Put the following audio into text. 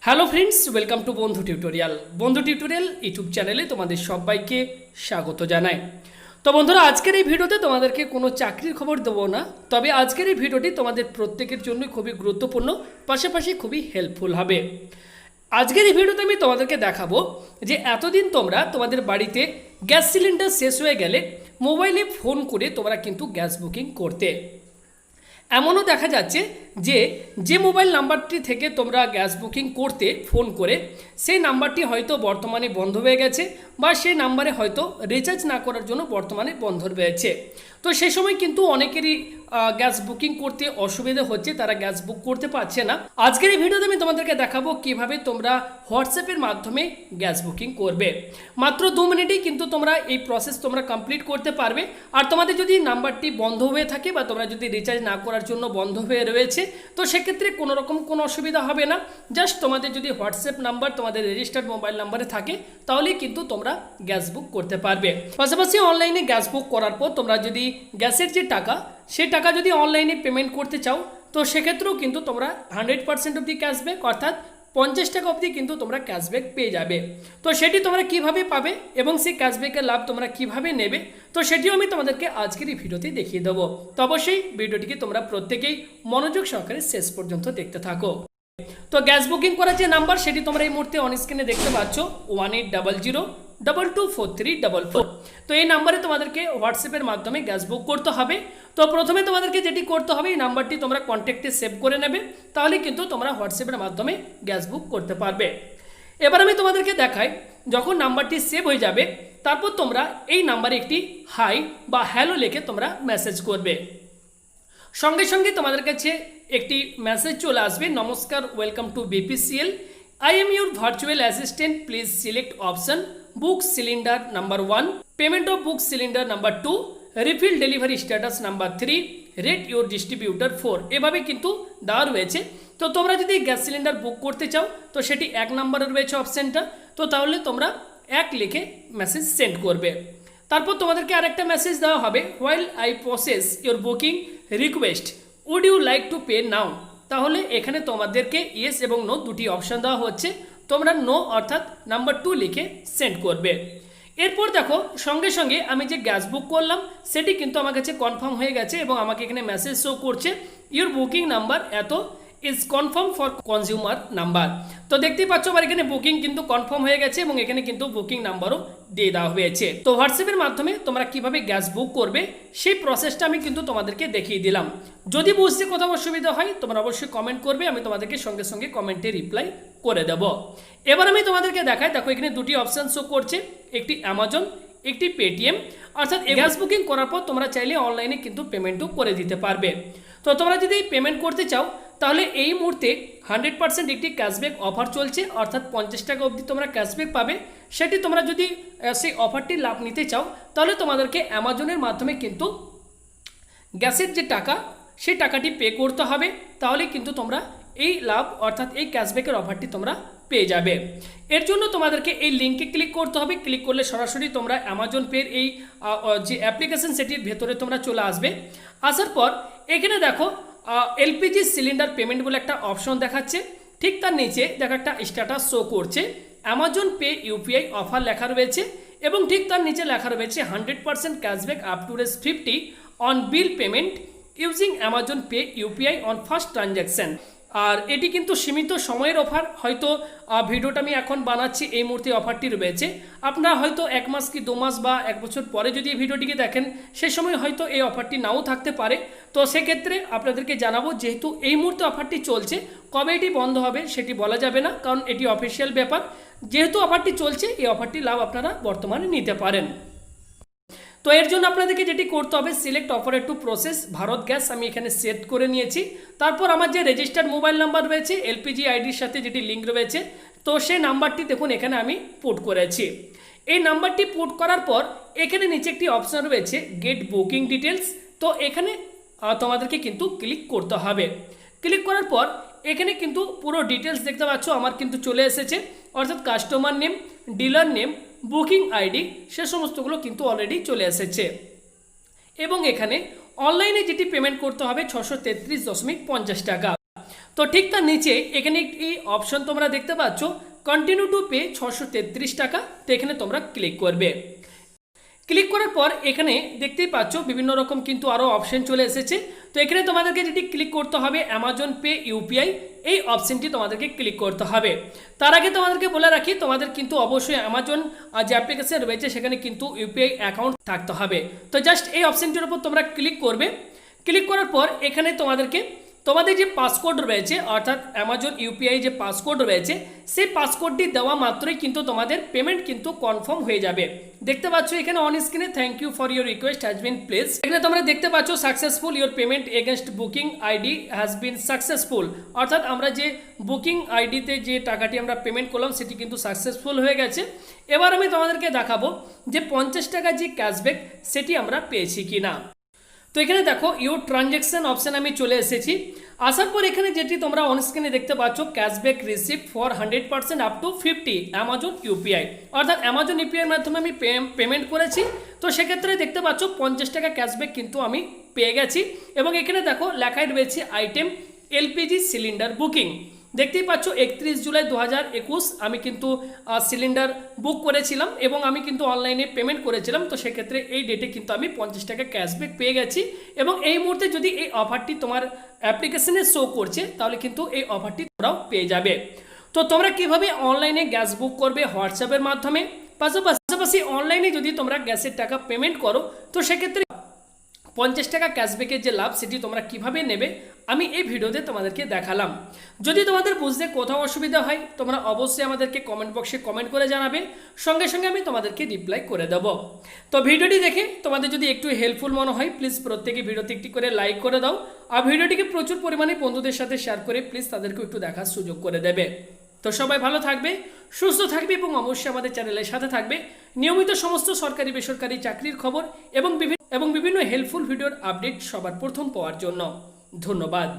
Hello friends, welcome to বন্ধু tutorial YouTube চ্যানেলে তোমাদের সবাইকে স্বাগত জানাই। তো বন্ধুরা, আজকের এই ভিডিওতে তোমাদেরকে কোনো চাকরির খবর দেবো না, তবে আজকের এই ভিডিওটি তোমাদের প্রত্যেকের জন্য খুবই গুরুত্বপূর্ণ, পাশাপাশি খুবই হেল্পফুল হবে। আজকের এই ভিডিওতে আমি তোমাদেরকে দেখাবো যে এতদিন তোমরা তোমাদের বাড়িতে গ্যাস সিলিন্ডার শেষ হয়ে গেলে মোবাইলে ফোন করে তোমরা কিন্তু গ্যাস বুকিং করতে। এমনও দেখা যাচ্ছে যে যে মোবাইল নাম্বারটি থেকে তোমরা গ্যাস বুকিং করতে ফোন করে সেই নাম্বারটি হয়তো বর্তমানে বন্ধ হয়ে গেছে, বা সেই নাম্বারে হয়তো রিচার্জ না করার জন্য বর্তমানে বন্ধ রয়েছে। তো সেই সময় কিন্তু অনেকেরই গ্যাস বুকিং করতে অসুবিধা হচ্ছে, তারা গ্যাস বুক করতে পারছে না। আজকের এই ভিডিওতে আমি তোমাদেরকে দেখাবো কিভাবে তোমরা হোয়াটসঅ্যাপের মাধ্যমে গ্যাস বুকিং করবে। মাত্র 2 মিনিটেই কিন্তু তোমরা এই প্রসেস তোমরা কমপ্লিট করতে পারবে। আর তোমাদের যদি নাম্বারটি বন্ধ হয়ে থাকে বা তোমরা যদি রিচার্জ না করার জন্য বন্ধ হয়ে রয়েছে, তো সেক্ষেত্রে কোনো রকম কোনো অসুবিধা হবে না। জাস্ট তোমাদের যদি হোয়াটসঅ্যাপ নাম্বার তোমাদের রেজিস্টার্ড মোবাইল নাম্বারে থাকে, তাহলেই কিন্তু তোমরা গ্যাস বুক করতে পারবে। পাশাপাশি অনলাইনে গ্যাস বুক করার পর তোমরা যদি গ্যাসের যে টাকা, সেই টাকা যদি অনলাইনে পেমেন্ট করতে চাও, তো সেক্ষেত্রেও কিন্তু তোমরা 100% অবধি ক্যাশব্যাক, অর্থাৎ 50 টাকা অবধি কিন্তু তোমরা ক্যাশব্যাক পেয়ে যাবে। তো সেটি তোমরা কিভাবে পাবে এবং সেই ক্যাশব্যাকের লাভ তোমরা কিভাবে নেবে, তো সেটিও আমি তোমাদেরকে আজকের এই ভিডিওতে দেখিয়ে দেবো। তো অবশ্যই ভিডিওটিকে তোমরা প্রত্যেকেই মনোযোগ সহকারে শেষ পর্যন্ত দেখতে থাকো। তো গ্যাস বুকিং করার যে নাম্বার, সেটি তোমরা এই মুহূর্তে অন স্ক্রিনে দেখতে পাচ্ছ, 1800224344। তো এই নাম্বারে তোমাদেরকে হোয়াটসঅ্যাপের মাধ্যমে গ্যাস বুক করতে হবে। তো প্রথমে তোমাদেরকে যেটি করতে হবে, এই নাম্বারটি তোমরা কন্ট্যাক্টে সেভ করে নেবে, তাহলে কিন্তু তোমরা হোয়াটসঅ্যাপের মাধ্যমে গ্যাস বুক করতে পারবে। এবার আমি তোমাদেরকে দেখাই, যখন নাম্বারটি সেভ হয়ে যাবে, তারপর তোমরা এই নাম্বারে একটি হাই বা হ্যালো লিখে তোমরা মেসেজ করবে। সঙ্গে সঙ্গে তোমাদের কাছে একটি মেসেজ চলে আসবে, নমস্কার, welcome to BPCL, I am your virtual assistant, please select option book cylinder number 1, payment of book cylinder number 2, refill delivery status number 3, rate your distributor 4। এভাবে কিন্তু দেওয়া রয়েছে। তো তোমরা যদি গ্যাস সিলিন্ডার বুক করতে চাও, তো সেটি 1 নম্বরে রয়েছে অপশানটা, তো তাহলে তোমরা 1 লিখে মেসেজ সেন্ড করবে। তারপর তোমাদেরকে আরেকটা মেসেজ দেওয়া হবে, while I process your booking request would you like to pay now. তাহলে এখানে তোমাদেরকে ইয়েস এবং নো দুটি অপশান দেওয়া হচ্ছে, তোমরা নো অর্থাৎ নাম্বার 2 লিখে সেন্ড করবে। এরপর দেখো, সঙ্গে সঙ্গে আমি যে গ্যাস বুক করলাম সেটি কিন্তু আমার কাছে কনফার্ম হয়ে গেছে, এবং আমাকে এখানে মেসেজ শো করছে, ইউর বুকিং নাম্বার এত is confirm for consumer number. তো দেখতেই পাচ্ছ আমার এখানে বুকিং কিন্তু কনফার্ম হয়ে গেছে, এবং এখানে কিন্তু বুকিং নাম্বারও দিয়ে দেওয়া হয়েছে। তো হোয়াটসঅ্যাপের মাধ্যমে তোমরা কিভাবে গ্যাস বুক করবে সেই প্রসেসটা আমি কিন্তু তোমাদেরকে দেখিয়ে দিলাম। যদি বুঝতে কোথাও অসুবিধা হয়, তোমরা অবশ্যই কমেন্ট করবে, আমি তোমাদেরকে সঙ্গে সঙ্গে কমেন্টে রিপ্লাই করে দেব। এবার আমি তোমাদেরকে দেখাই, দেখো এখানে দুটি অপশান শো করছে, একটি অ্যামাজন, একটি পেটিএম। অর্থাৎ গ্যাস বুকিং করার পর তোমরা চাইলে অনলাইনে কিন্তু পেমেন্টও করে দিতে পারবে। তো তোমরা যদি পেমেন্ট করতে চাও, তাহলে এই মুহূর্তে 100% একটি ক্যাশব্যাক অফার চলছে, অর্থাৎ 50 টাকা অবধি তোমরা ক্যাশব্যাক পাবে। সেটি তোমরা যদি সেই অফারটির লাভ নিতে চাও, তাহলে তোমাদেরকে অ্যামাজনের মাধ্যমে কিন্তু গ্যাসের যে টাকা, সেই টাকাটি পে করতে হবে, তাহলে কিন্তু তোমরা এই লাভ অর্থাৎ এই ক্যাশব্যাকের অফারটি তোমরা পেয়ে যাবে। এর জন্য তোমাদেরকে এই লিঙ্কে ক্লিক করতে হবে। ক্লিক করলে সরাসরি তোমরা অ্যামাজন পের এই যে অ্যাপ্লিকেশন, সেটির ভেতরে তোমরা চলে আসবে। আসার পর এখানে দেখো এলপিজি সিলিন্ডার পেমেন্ট বলে একটা অপশন দেখাচ্ছে, ঠিক তার নিচে দেখো একটা স্ট্যাটাস শো করছে, অ্যামাজন পে ইউপিআই অফার লেখা রয়েছে, এবং ঠিক তার নিচে লেখা রয়েছে 100% cashback up to ₹50 on bill payment using Amazon Pay UPI on first transaction. আর এটি কিন্তু সীমিত সময়ের অফার। হয়তো ভিডিওটা আমি এখন বানাচ্ছি, এই মুহূর্তে অফারটি রয়েছে। আপনারা হয়তো 1 মাস কি 2 মাস বা 1 বছর পরে যদি এই ভিডিওটিকে দেখেন, সেই সময় হয়তো এই অফারটি নাও থাকতে পারে। তো সেক্ষেত্রে আপনাদেরকে জানাবো, যেহেতু এই মুহূর্তে অফারটি চলছে, কবে এটি বন্ধ হবে সেটি বলা যাবে না, কারণ এটি অফিসিয়াল ব্যাপার। যেহেতু অফারটি চলছে, এই অফারটির লাভ আপনারা বর্তমানে নিতে পারেন। তো এর জন্য আপনাদেরকে যেটি করতে হবে, select operate to process Bharat gas, আমি এখানে সেট করে নিয়েছি। তারপর আমার যে রেজিস্টার্ড মোবাইল নাম্বার রয়েছে এলপিজি আইডির সাথে যেটি লিঙ্ক রয়েছে, তো সেই নাম্বারটি দেখুন এখানে আমি পুট করেছি। এই নাম্বারটি পুট করার পর এখানে নিচে একটি অপশন রয়েছে গেট বুকিং ডিটেলস, তো এখানে তোমাদেরকে কিন্তু ক্লিক করতে হবে। ক্লিক করার পর এখানে কিন্তু পুরো ডিটেলস দেখতে পাচ্ছ আমার কিন্তু চলে এসেছে, অর্থাৎ customer name, dealer name, booking ID, সে সমস্তগুলো কিন্তু অলরেডি চলে এসেছে। এবং এখানে অনলাইনে যেটি পেমেন্ট করতে হবে 633.50 টাকা। তো ঠিক তার নিচে এখানে একটি অপশন তোমরা দেখতে পাচ্ছ কন্টিনিউ টু পে 633 টাকা। তো এখানে তোমরা ক্লিক করবে। ক্লিক করার পর এখানে দেখতেই পাচ্ছ বিভিন্ন রকম কিন্তু আরও অপশন চলে এসেছে। তো এখানে তোমাদেরকে যেটি ক্লিক করতে হবে অ্যামাজন পে ইউপিআই, এই অপশনটি তোমাদেরকে ক্লিক করতে হবে। তার আগে তোমাদেরকে বলে রাখি তোমাদের কিন্তু অবশ্যই অ্যামাজন যে অ্যাপ্লিকেশন রয়েছে সেখানে কিন্তু ইউপিআই অ্যাকাউন্ট থাকতে হবে। তো জাস্ট এই অপশনটির উপর তোমরা ক্লিক করবে। ক্লিক করার পর এখানে তোমাদের যে পাসকোড রয়েছে অর্থাৎ অ্যামাজন ইউপিআই যে পাসকোড রয়েছে সেই পাসকোডটি দেওয়া মাত্রই কিন্তু তোমাদের পেমেন্ট কিন্তু কনফার্ম হয়ে যাবে। দেখতে পাচ্ছ এখানে অন স্ক্রিনে thank you for your request has been place. এখানে তোমরা দেখতে পাচ্ছ successful your payment against booking ID has been successful, অর্থাৎ আমরা যে বুকিং আইডিতে যে টাকাটি আমরা পেমেন্ট করলাম সেটি কিন্তু সাকসেসফুল হয়ে গেছে। এবার আমি তোমাদেরকে দেখাবো যে 50 টাকা যে ক্যাশব্যাক সেটি আমরা পেয়েছি কি না। তো এখানে দেখো ইউর ট্রানজ্যাকশন অপশন আমি চলে এসেছি। আসার পর এখানে যেটি তোমরা অন স্ক্রিনে দেখতে পাচ্ছ cashback receipt for 100% up to 50 Amazon UPI, অর্থাৎ অ্যামাজন ইউপিআইয়ের মাধ্যমে আমি পেমেন্ট করেছি। তো সেক্ষেত্রে দেখতে পাচ্ছ 50 টাকা ক্যাশব্যাক কিন্তু আমি পেয়ে গেছি। এবং এখানে দেখো লেখাই রয়েছে আইটেম এলপিজি সিলিন্ডার বুকিং। দেখতেই পাচ্ছ 31 জুলাই 2021 আমি কিন্তু সিলিন্ডার বুক করেছিলাম এবং আমি কিন্তু অনলাইনে পেমেন্ট করেছিলাম। তো সেক্ষেত্রে এই ডেটে কিন্তু আমি 50 টাকা ক্যাশব্যাক পেয়ে গেছি। এবং এই মুহূর্তে যদি এই অফারটি তোমার অ্যাপ্লিকেশনে শো করছে তাহলে কিন্তু এই অফারটি তোমরাও পেয়ে যাবে। তো তোমরা কিভাবে অনলাইনে গ্যাস বুক করবে হোয়াটসঅ্যাপের মাধ্যমে, পাশাপাশি অনলাইনে যদি তোমরা গ্যাসের টাকা পেমেন্ট করো তো সেক্ষেত্রে 50 টাকা ক্যাশব্যাকের যে লাভ সেটি তোমরা কিভাবে নেবে আমি এই ভিডিওতে তোমাদেরকে দেখালাম। যদি তোমাদের বুঝতে কোথাও অসুবিধা হয় তোমরা অবশ্যই আমাদেরকে কমেন্ট বক্সে কমেন্ট করে জানাবে, সঙ্গে সঙ্গে আমি তোমাদেরকে রিপ্লাই করে দেব। তো ভিডিওটি দেখে তোমাদের যদি একটু হেল্পফুল মনে হয় প্লিজ প্রত্যেকে ভিডিওতে একটি করে লাইক করে দাও, আর ভিডিওটিকে প্রচুর পরিমাণে বন্ধুদের সাথে শেয়ার করে প্লিজ তাদেরকে একটু দেখার সুযোগ করে দেবে। তো সবাই ভালো থাকবে, সুস্থ থাকবে এবং অবশ্যই আমাদের চ্যানেলের সাথে থাকবে নিয়মিত সমস্ত সরকারি বেসরকারি চাকরির খবর এবং বিভিন্ন হেল্পফুল ভিডিওর আপডেট সবার প্রথম পাওয়ার জন্য। ধন্যবাদ।